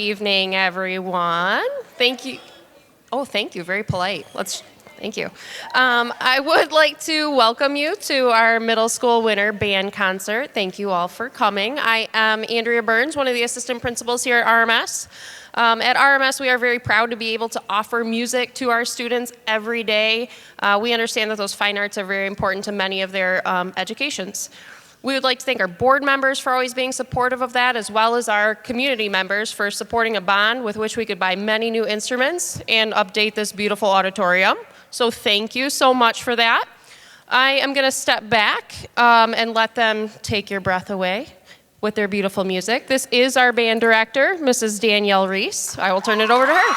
evening, everyone. Thank you. Oh, thank you. Very polite. Thank you. I would like to welcome you to our middle school winter band concert. Thank you all for coming. I am Andrea Burns, one of the assistant principals here at RMS. At RMS, we are very proud to be able to offer music to our students every day. We understand that those fine arts are very important to many of their educations. We would like to thank our board members for always being supportive of that, as well as our community members for supporting a bond with which we could buy many new instruments and update this beautiful auditorium. So thank you so much for that. I am going to step back and let them take your breath away with their beautiful music. This is our band director, Mrs. Danielle Reese. I will turn it over to her.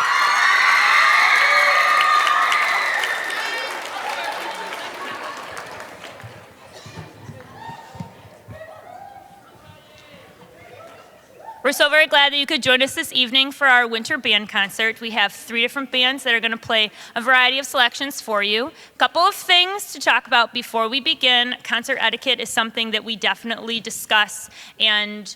We're so very glad that you could join us this evening for our winter band concert. We have 3 different bands that are going to play a variety of selections for you. A couple of things to talk about before we begin. Concert etiquette is something that we definitely discuss and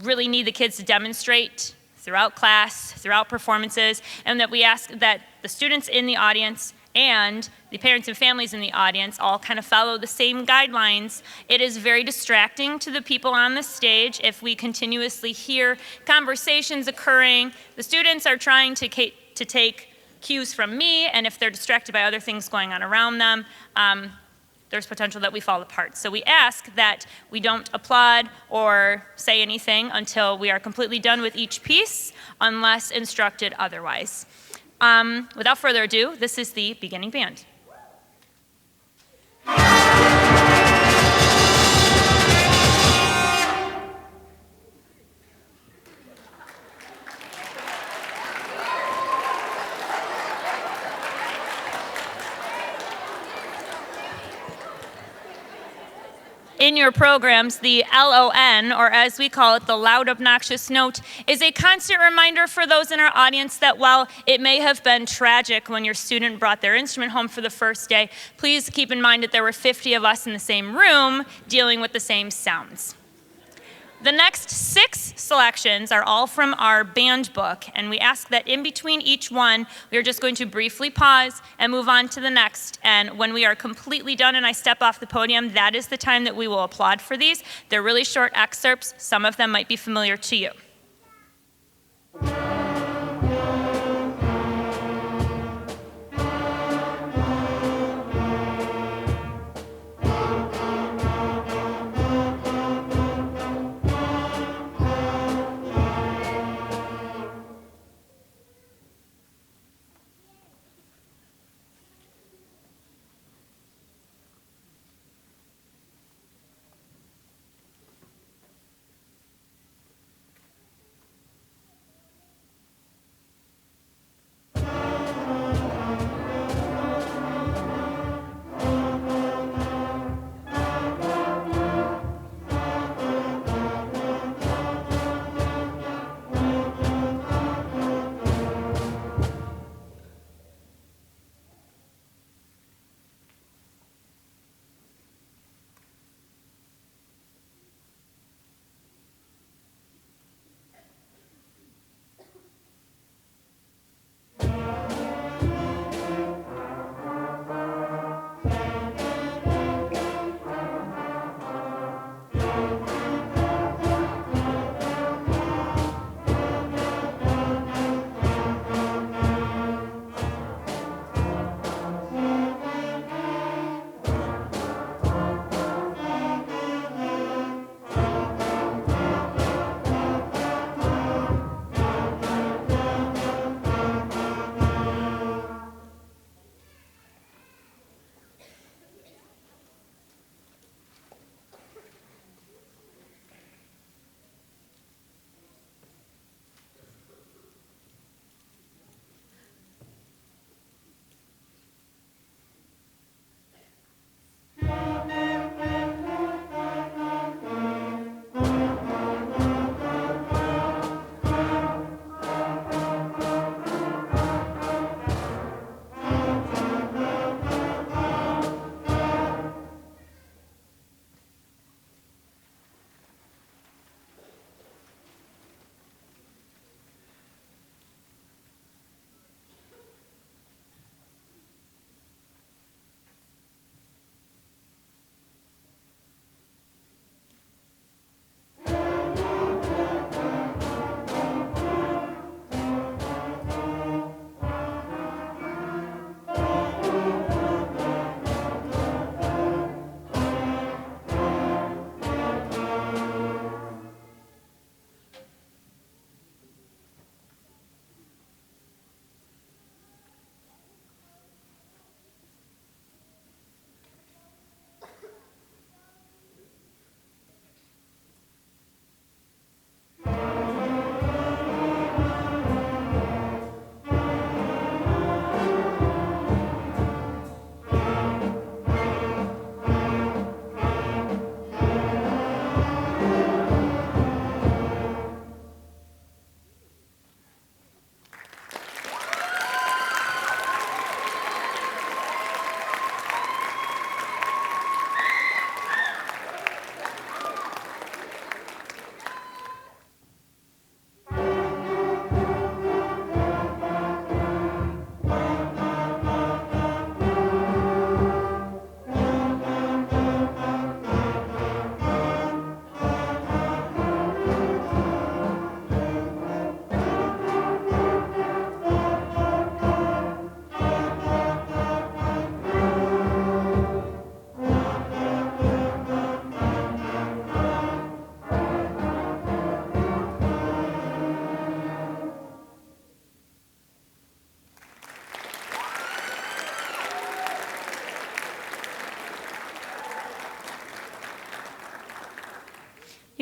really need the kids to demonstrate throughout class, throughout performances, and that we ask that the students in the audience and the parents and families in the audience all kind of follow the same guidelines. It is very distracting to the people on the stage if we continuously hear conversations occurring. The students are trying to take cues from me, and if they're distracted by other things going on around them, there's potential that we fall apart. So we ask that we don't applaud or say anything until we are completely done with each piece, unless instructed otherwise. Without further ado, this is the beginning band. In your programs, the LON, or as we call it, the loud obnoxious note, is a constant reminder for those in our audience that while it may have been tragic when your student brought their instrument home for the first day, please keep in mind that there were 50 of us in the same room dealing with the same sounds. The next 6 selections are all from our band book, and we ask that in between each one, we are just going to briefly pause and move on to the next. And when we are completely done and I step off the podium, that is the time that we will applaud for these. They're really short excerpts. Some of them might be familiar to you.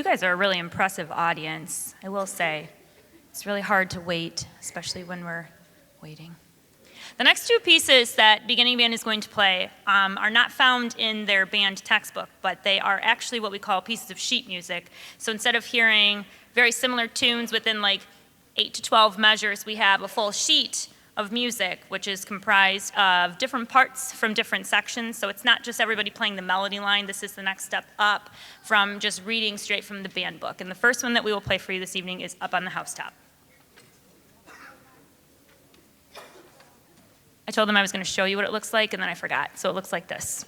You guys are a really impressive audience, I will say. It's really hard to wait, especially when we're waiting. The next two pieces that beginning band is going to play are not found in their band textbook, but they are actually what we call pieces of sheet music. So instead of hearing very similar tunes within like 8 to 12 measures, we have a full sheet of music, which is comprised of different parts from different sections. So it's not just everybody playing the melody line. This is the next step up from just reading straight from the band book. And the first one that we will play for you this evening is Up on the Housetop. I told them I was going to show you what it looks like, and then I forgot. So it looks like this.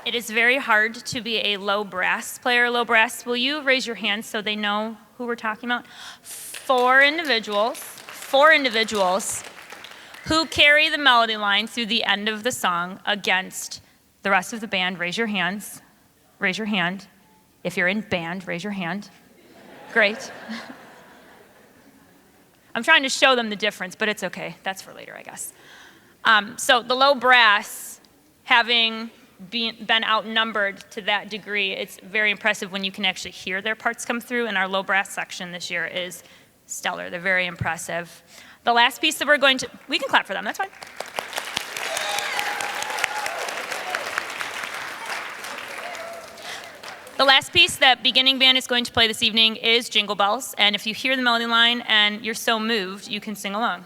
It is very hard to be a low brass player. Low brass, will you raise your hand so they know who we're talking about? Four individuals who carry the melody line through the end of the song against the rest of the band. Raise your hands. Raise your hand. If you're in band, raise your hand. Great. I'm trying to show them the difference, but it's okay. That's for later, I guess. So the low brass, having been outnumbered to that degree, it's very impressive when you can actually hear their parts come through, and our low brass section this year is stellar. They're very impressive. The last piece that we're going to, we can clap for them, that's fine. The last piece that beginning band is going to play this evening is Jingle Bells, and if you hear the melody line and you're so moved, you can sing along.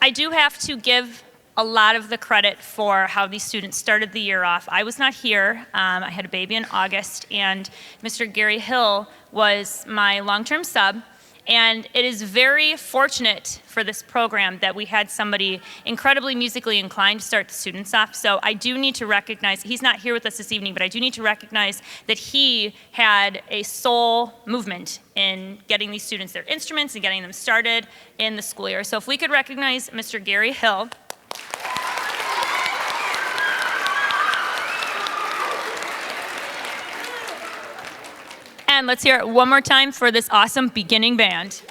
I do have to give a lot of the credit for how these students started the year off. I was not here. I had a baby in August, and Mr. Gary Hill was my long-term sub. And it is very fortunate for this program that we had somebody incredibly musically inclined to start the students off. So I do need to recognize, he's not here with us this evening, but I do need to recognize that he had a soul movement in getting these students their instruments and getting them started in the school year. So if we could recognize Mr. Gary Hill. And let's hear it one more time for this awesome beginning band.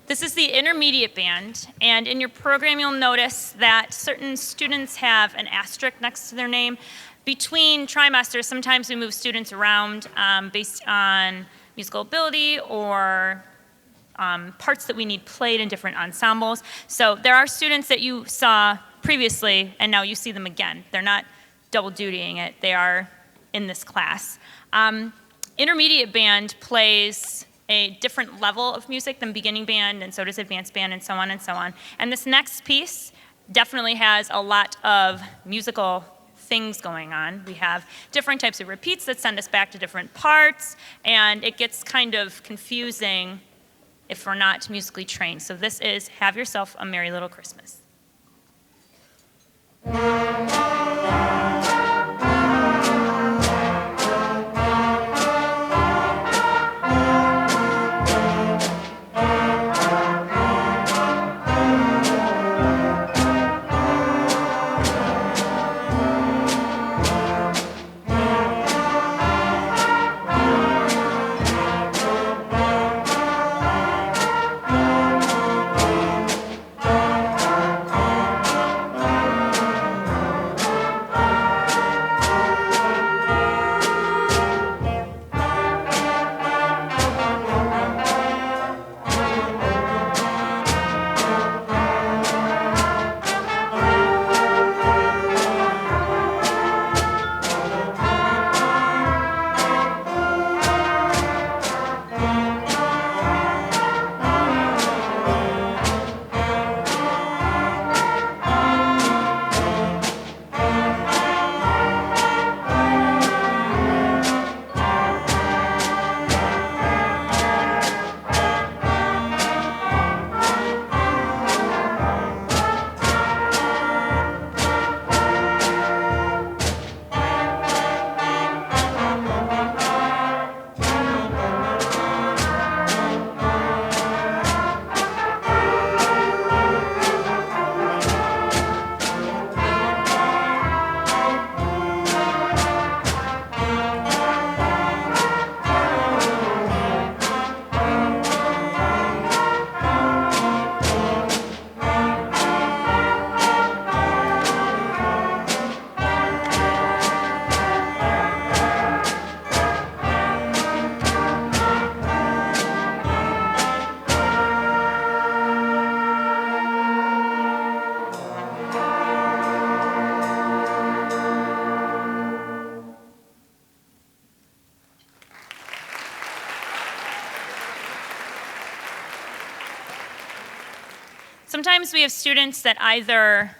This is the intermediate band, and in your program you'll notice that certain students have an asterisk next to their name. Between trimesters, sometimes we move students around based on musical ability or parts that we need played in different ensembles. So there are students that you saw previously, and now you see them again. They're not double dutying it. They are in this class. Intermediate band plays a different level of music than beginning band, and so does advanced band, and so on and so on. And this next piece definitely has a lot of musical things going on. We have different types of repeats that send us back to different parts, and it gets kind of confusing if we're not musically trained. So this is Have Yourself a Merry Little Christmas. Sometimes we have students that either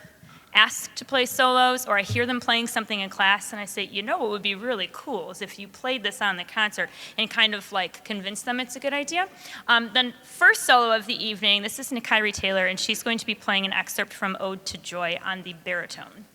ask to play solos, or I hear them playing something in class and I say, you know what would be really cool is if you played this on the concert, and kind of like convince them it's a good idea. The first solo of the evening, this is Nakairi Taylor, and she's going to be playing an excerpt from Ode to Joy on the baritone.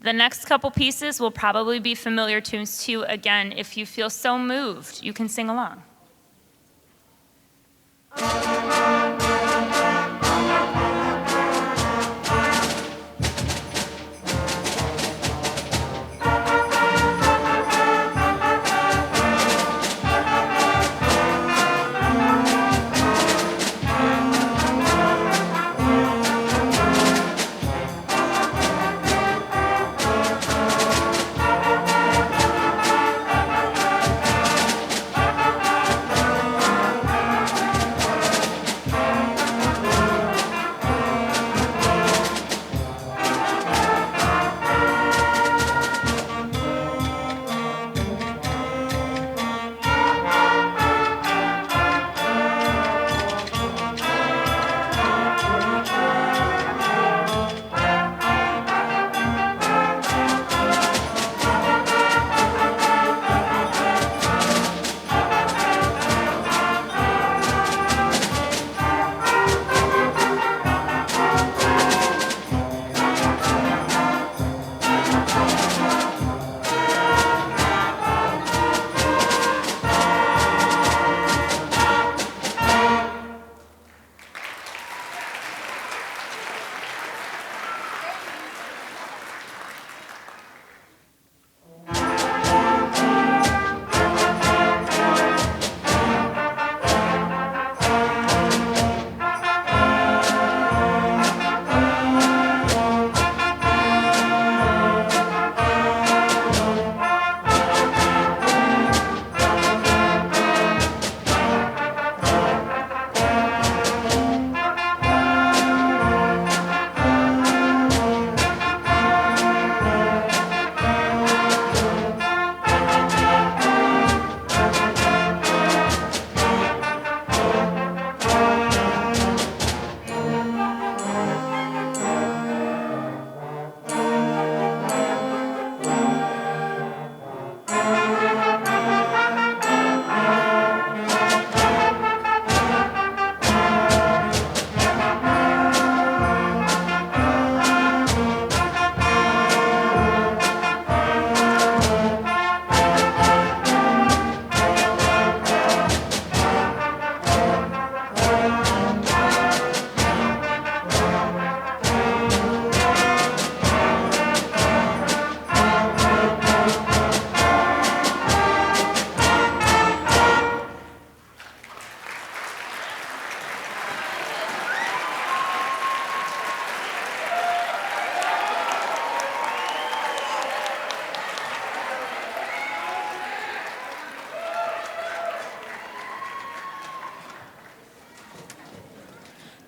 The next couple pieces will probably be familiar tunes to you. Again, if you feel so moved, you can sing along.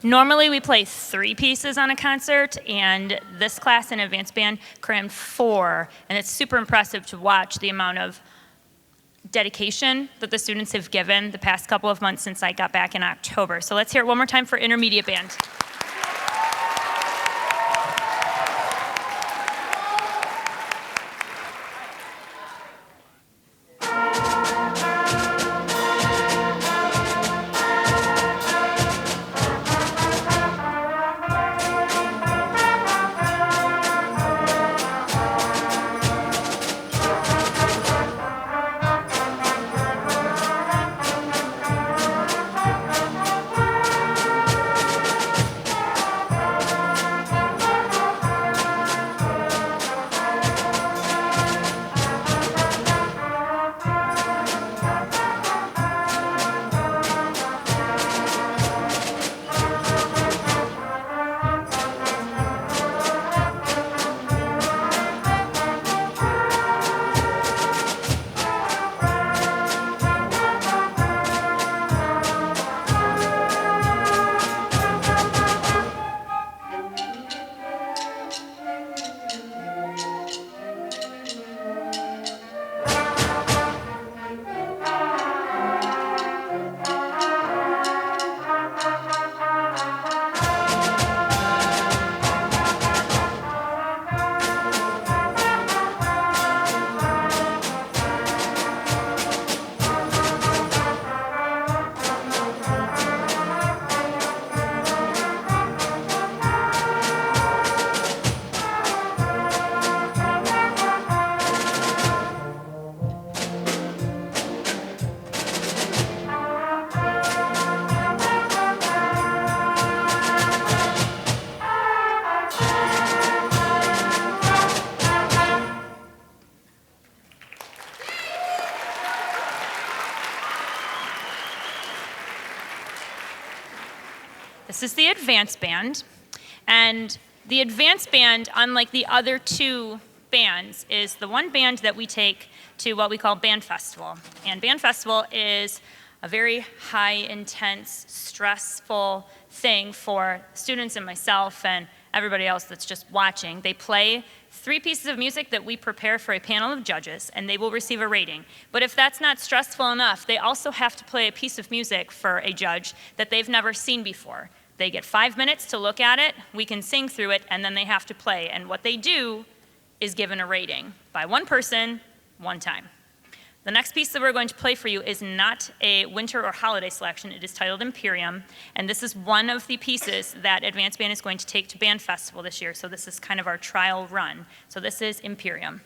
Normally we play 3 pieces on a concert, and this class in advanced band crammed 4, and it's super impressive to watch the amount of dedication that the students have given the past couple of months since I got back in October. So let's hear it one more time for intermediate band. This is the advanced band, and the advanced band, unlike the other 2 bands, is the one band that we take to what we call Band Festival. And Band Festival is a very high, intense, stressful thing for students and myself and everybody else that's just watching. They play 3 pieces of music that we prepare for a panel of judges, and they will receive a rating. But if that's not stressful enough, they also have to play a piece of music for a judge that they've never seen before. They get 5 minutes to look at it, we can sing through it, and then they have to play. And what they do is given a rating by one person, one time. The next piece that we're going to play for you is not a winter or holiday selection. It is titled Imperium, and this is one of the pieces that Advanced Band is going to take to Band Festival this year, so this is kind of our trial run. So this is Imperium.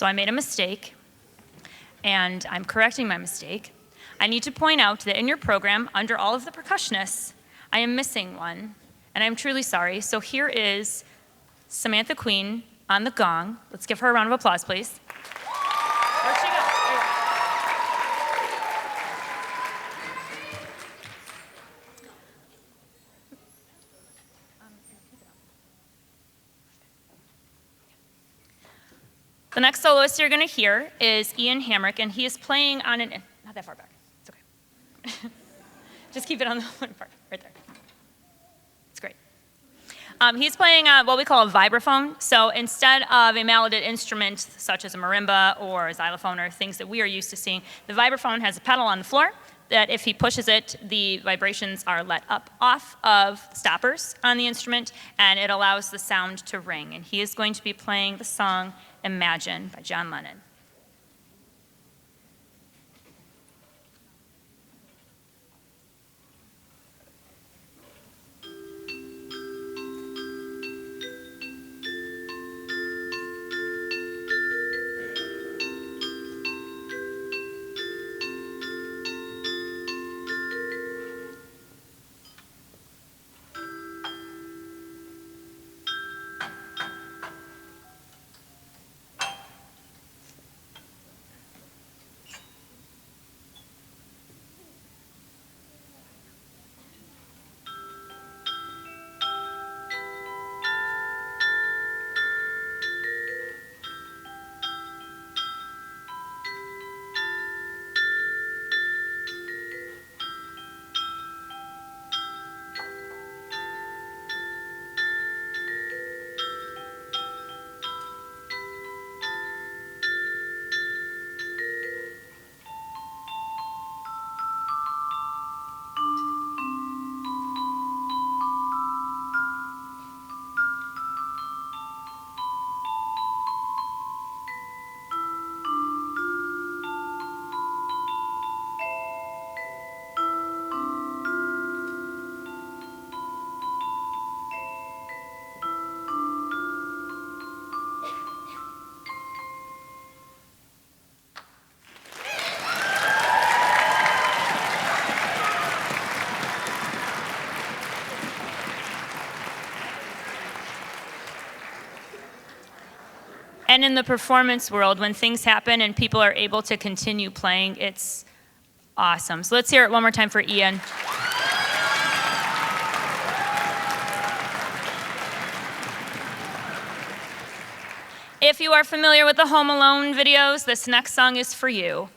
So I made a mistake, and I'm correcting my mistake. I need to point out that in your program, under all of the percussionists, I am missing one, and I'm truly sorry. So here is Samantha Queen on the gong. Let's give her a round of applause, please. Where'd she go? There you go. The next soloist you're going to hear is Ian Hamrick, and he is playing on an, not that far back, it's okay. Just keep it on the one part, right there. It's great. He's playing what we call a vibraphone. So instead of a melodic instrument such as a marimba or a xylophone or things that we are used to seeing, the vibraphone has a pedal on the floor that if he pushes it, the vibrations are let up off of stoppers on the instrument, and it allows the sound to ring. And he is going to be playing the song Imagine by John Lennon. And in the performance world, when things happen and people are able to continue playing, it's awesome. So let's hear it one more time for Ian. If you are familiar with the Home Alone videos, this next song is for you.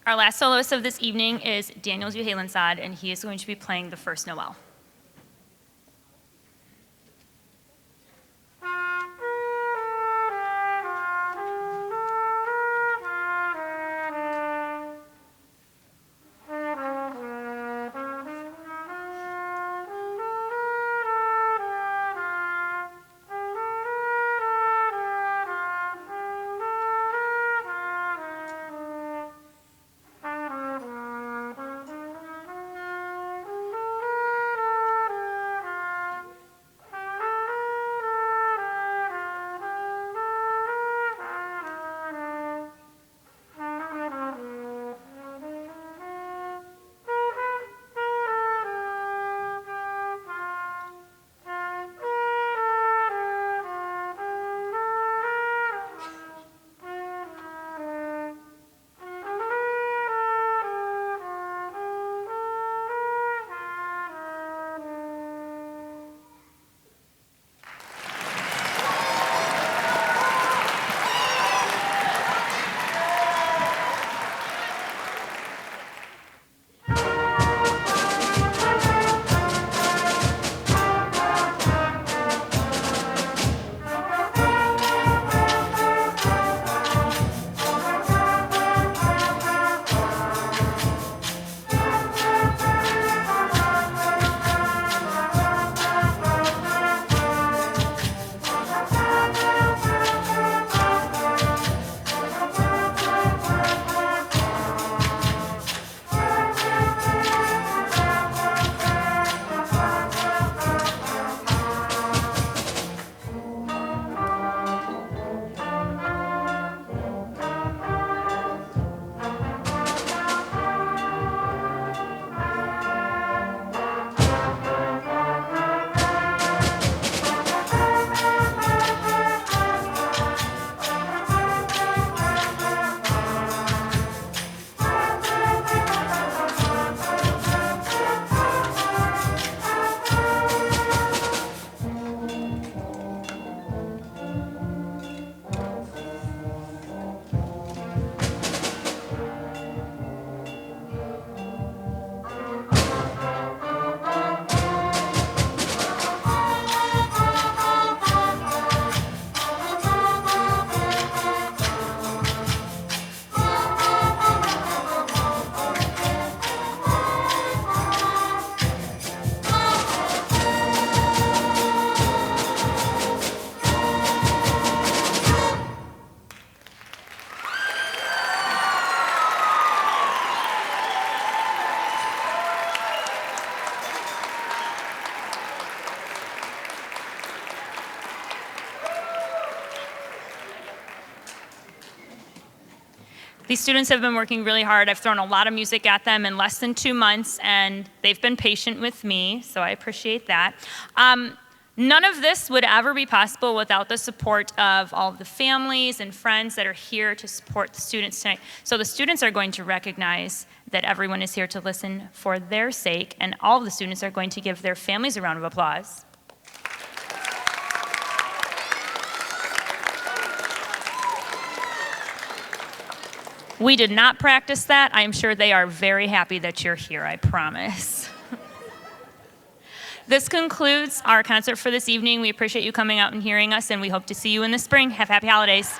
Our last soloist of this evening is Daniel Zuhalensad, and he is going to be playing the first Noel. These students have been working really hard. I've thrown a lot of music at them in less than 2 months, and they've been patient with me, so I appreciate that. None of this would ever be possible without the support of all of the families and friends that are here to support the students tonight. So the students are going to recognize that everyone is here to listen for their sake, and all of the students are going to give their families a round of applause. We did not practice that. I'm sure they are very happy that you're here, I promise. This concludes our concert for this evening. We appreciate you coming out and hearing us, and we hope to see you in the spring. Have happy holidays.